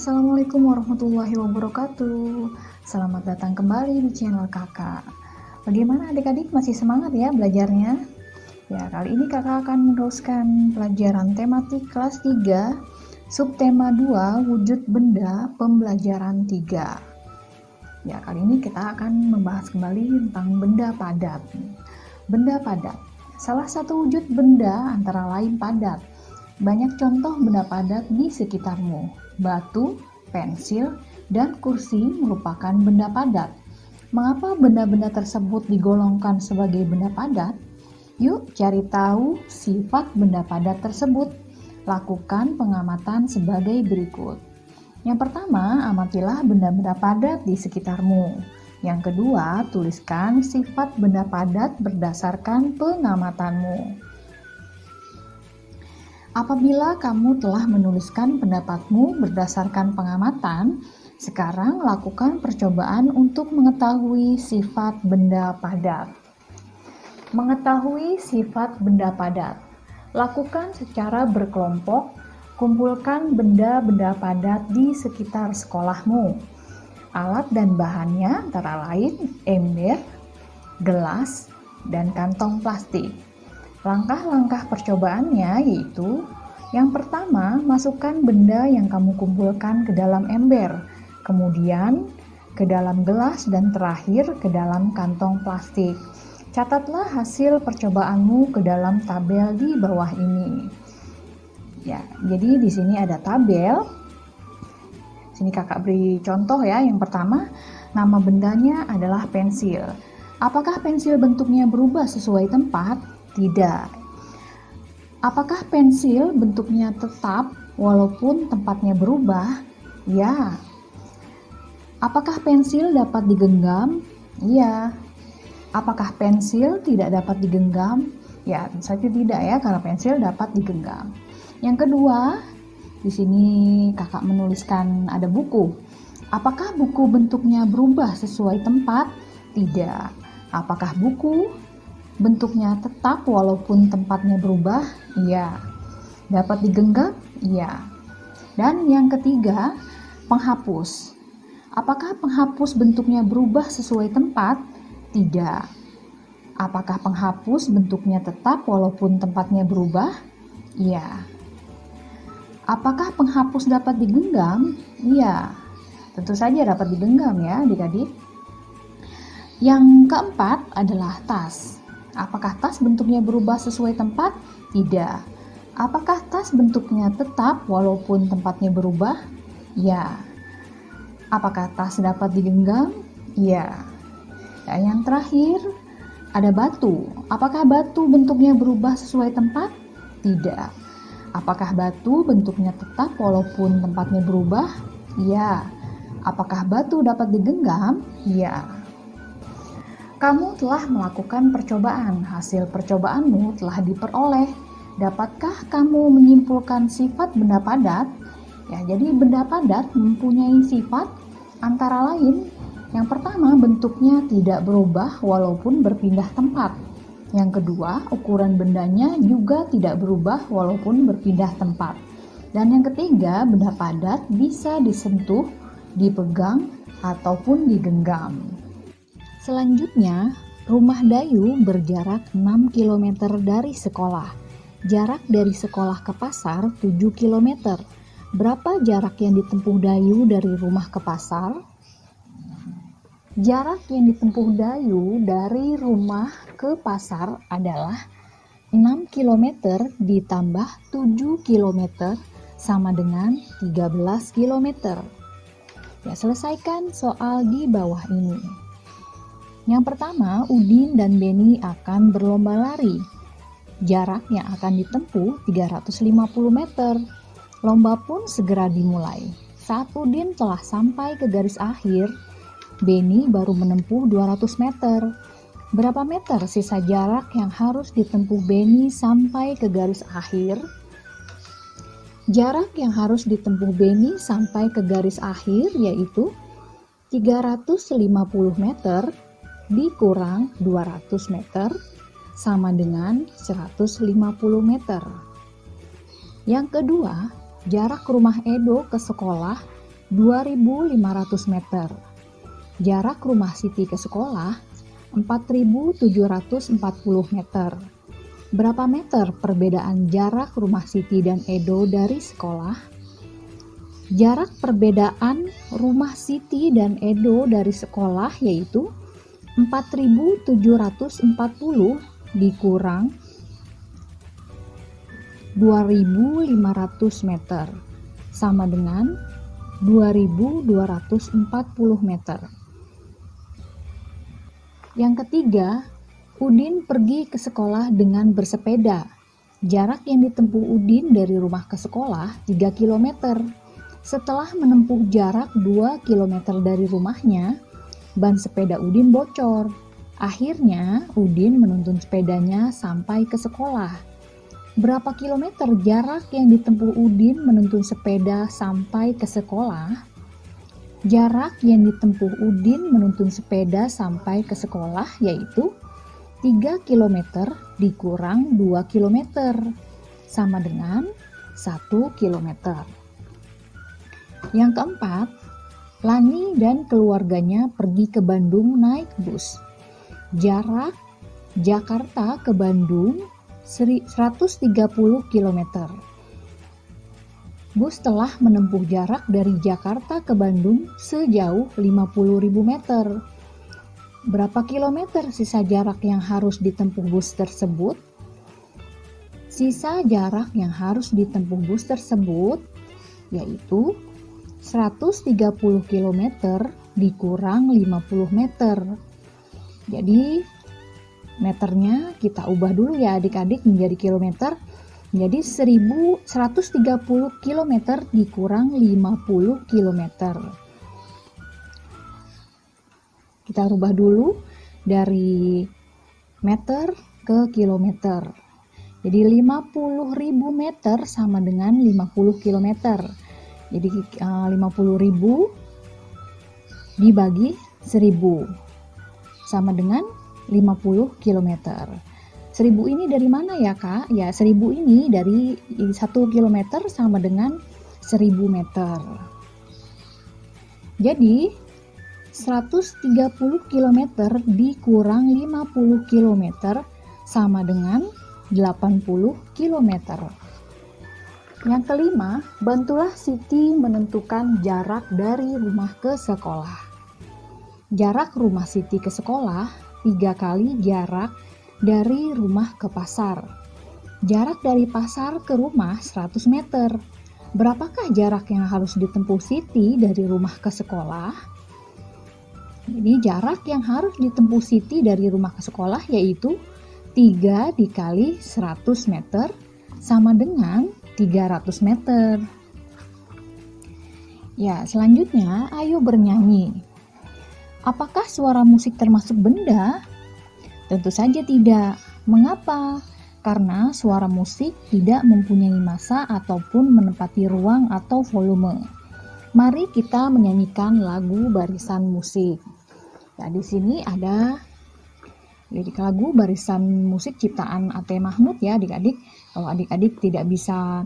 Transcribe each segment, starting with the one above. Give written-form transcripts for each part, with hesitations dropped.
Assalamualaikum warahmatullahi wabarakatuh. Selamat datang kembali di channel kakak. Bagaimana adik-adik, masih semangat ya belajarnya? Ya, kali ini kakak akan meneruskan pelajaran tematik kelas 3, subtema 2, wujud benda, pembelajaran 3. Ya, kali ini kita akan membahas kembali tentang benda padat. Benda padat, salah satu wujud benda antara lain padat. Banyak contoh benda padat di sekitarmu. Batu, pensil, dan kursi merupakan benda padat. Mengapa benda-benda tersebut digolongkan sebagai benda padat? Yuk cari tahu sifat benda padat tersebut. Lakukan pengamatan sebagai berikut. Yang pertama, amatilah benda-benda padat di sekitarmu. Yang kedua, tuliskan sifat benda padat berdasarkan pengamatanmu. Apabila kamu telah menuliskan pendapatmu berdasarkan pengamatan, sekarang lakukan percobaan untuk mengetahui sifat benda padat. Mengetahui sifat benda padat. Lakukan secara berkelompok, kumpulkan benda-benda padat di sekitar sekolahmu. Alat dan bahannya antara lain ember, gelas, dan kantong plastik. Langkah-langkah percobaannya yaitu: yang pertama, masukkan benda yang kamu kumpulkan ke dalam ember, kemudian ke dalam gelas, dan terakhir ke dalam kantong plastik. Catatlah hasil percobaanmu ke dalam tabel di bawah ini. Ya, jadi di sini ada tabel. Sini kakak beri contoh ya. Yang pertama, nama bendanya adalah pensil. Apakah pensil bentuknya berubah sesuai tempat? Tidak. Apakah pensil bentuknya tetap walaupun tempatnya berubah? Ya. Apakah pensil dapat digenggam? Iya. Apakah pensil tidak dapat digenggam? Ya, tentu saja tidak ya, karena pensil dapat digenggam. Yang kedua, di sini kakak menuliskan ada buku. Apakah buku bentuknya berubah sesuai tempat? Tidak. Apakah buku bentuknya tetap walaupun tempatnya berubah? Iya. Dapat digenggam? Iya. Dan yang ketiga, penghapus. Apakah penghapus bentuknya berubah sesuai tempat? Tidak. Apakah penghapus bentuknya tetap walaupun tempatnya berubah? Iya. Apakah penghapus dapat digenggam? Iya. Tentu saja dapat digenggam ya adik-adik. Yang keempat adalah tas. Apakah tas bentuknya berubah sesuai tempat? Tidak. Apakah tas bentuknya tetap walaupun tempatnya berubah? Ya. Apakah tas dapat digenggam? Ya. Dan yang terakhir ada batu. Apakah batu bentuknya berubah sesuai tempat? Tidak. Apakah batu bentuknya tetap walaupun tempatnya berubah? Ya. Apakah batu dapat digenggam? Ya. Kamu telah melakukan percobaan. Hasil percobaanmu telah diperoleh. Dapatkah kamu menyimpulkan sifat benda padat? Ya, jadi benda padat mempunyai sifat antara lain. Yang pertama, bentuknya tidak berubah walaupun berpindah tempat. Yang kedua, ukuran bendanya juga tidak berubah walaupun berpindah tempat. Dan yang ketiga, benda padat bisa disentuh, dipegang, ataupun digenggam. Selanjutnya, rumah Dayu berjarak 6 km dari sekolah. Jarak dari sekolah ke pasar 7 km. Berapa jarak yang ditempuh Dayu dari rumah ke pasar? Jarak yang ditempuh Dayu dari rumah ke pasar adalah 6 km ditambah 7 km sama dengan 13 km. Ya, selesaikan soal di bawah ini. Yang pertama, Udin dan Beni akan berlomba lari. Jarak yang akan ditempuh 350 meter. Lomba pun segera dimulai. Saat Udin telah sampai ke garis akhir, Beni baru menempuh 200 meter. Berapa meter sisa jarak yang harus ditempuh Beni sampai ke garis akhir? Jarak yang harus ditempuh Beni sampai ke garis akhir yaitu 350 meter dikurang 200 meter sama dengan 150 meter. Yang kedua, jarak rumah Edo ke sekolah 2.500 meter. Jarak rumah Siti ke sekolah 4.740 meter. Berapa meter perbedaan jarak rumah Siti dan Edo dari sekolah? Jarak perbedaan rumah Siti dan Edo dari sekolah yaitu 4.740 dikurang 2.500 meter sama dengan 2.240 meter. Yang ketiga, Udin pergi ke sekolah dengan bersepeda. Jarak yang ditempuh Udin dari rumah ke sekolah 3 km. Setelah menempuh jarak 2 km dari rumahnya, ban sepeda Udin bocor. Akhirnya, Udin menuntun sepedanya sampai ke sekolah. Berapa kilometer jarak yang ditempuh Udin menuntun sepeda sampai ke sekolah? Jarak yang ditempuh Udin menuntun sepeda sampai ke sekolah yaitu 3 km dikurang 2 km sama dengan 1 km. Yang keempat, Lani dan keluarganya pergi ke Bandung naik bus. Jarak Jakarta ke Bandung 130 km. Bus telah menempuh jarak dari Jakarta ke Bandung sejauh 50.000 meter. Berapa kilometer sisa jarak yang harus ditempuh bus tersebut? Sisa jarak yang harus ditempuh bus tersebut yaitu 130 km dikurang 50 meter. Jadi meternya kita ubah dulu ya adik-adik menjadi kilometer. Jadi 130 km dikurang 50 km. Kita rubah dulu dari meter ke kilometer. Jadi 50.000 meter sama dengan 50 km. Jadi 50.000 dibagi 1.000 sama dengan 50 km. 1.000 ini dari mana ya Kak? Ya 1.000 ini dari 1 km sama dengan 1.000 meter. Jadi 130 km dikurang 50 km sama dengan 80 km. Yang kelima, bantulah Siti menentukan jarak dari rumah ke sekolah. Jarak rumah Siti ke sekolah 3 kali jarak dari rumah ke pasar. Jarak dari pasar ke rumah 100 meter. Berapakah jarak yang harus ditempuh Siti dari rumah ke sekolah? Jadi jarak yang harus ditempuh Siti dari rumah ke sekolah yaitu 3 dikali 100 meter sama dengan 300 meter. Ya, selanjutnya ayo bernyanyi. Apakah suara musik termasuk benda? Tentu saja tidak. Mengapa? Karena suara musik tidak mempunyai massa ataupun menempati ruang atau volume. Mari kita menyanyikan lagu barisan musik. Ya, di sini ada lirik lagu barisan musik ciptaan A.T. Mahmud ya adik-adik. Kalau adik-adik tidak bisa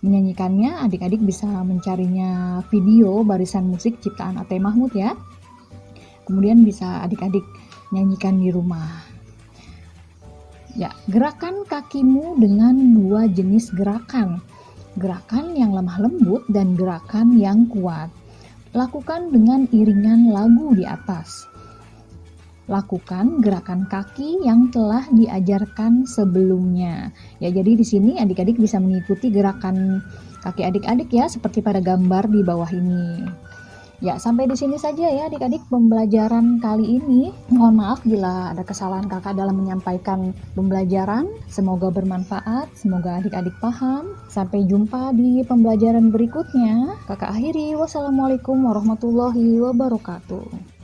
menyanyikannya, adik-adik bisa mencarinya video barisan musik ciptaan A.T. Mahmud ya. Kemudian bisa adik-adik nyanyikan di rumah. Ya, gerakan kakimu dengan 2 jenis gerakan. Gerakan yang lemah lembut dan gerakan yang kuat. Lakukan dengan iringan lagu di atas. Lakukan gerakan kaki yang telah diajarkan sebelumnya. Ya, jadi di sini adik-adik bisa mengikuti gerakan kaki adik-adik ya, seperti pada gambar di bawah ini. Ya, sampai di sini saja ya adik-adik pembelajaran kali ini. Mohon maaf bila ada kesalahan kakak dalam menyampaikan pembelajaran. Semoga bermanfaat, semoga adik-adik paham. Sampai jumpa di pembelajaran berikutnya. Kakak akhiri, wassalamualaikum warahmatullahi wabarakatuh.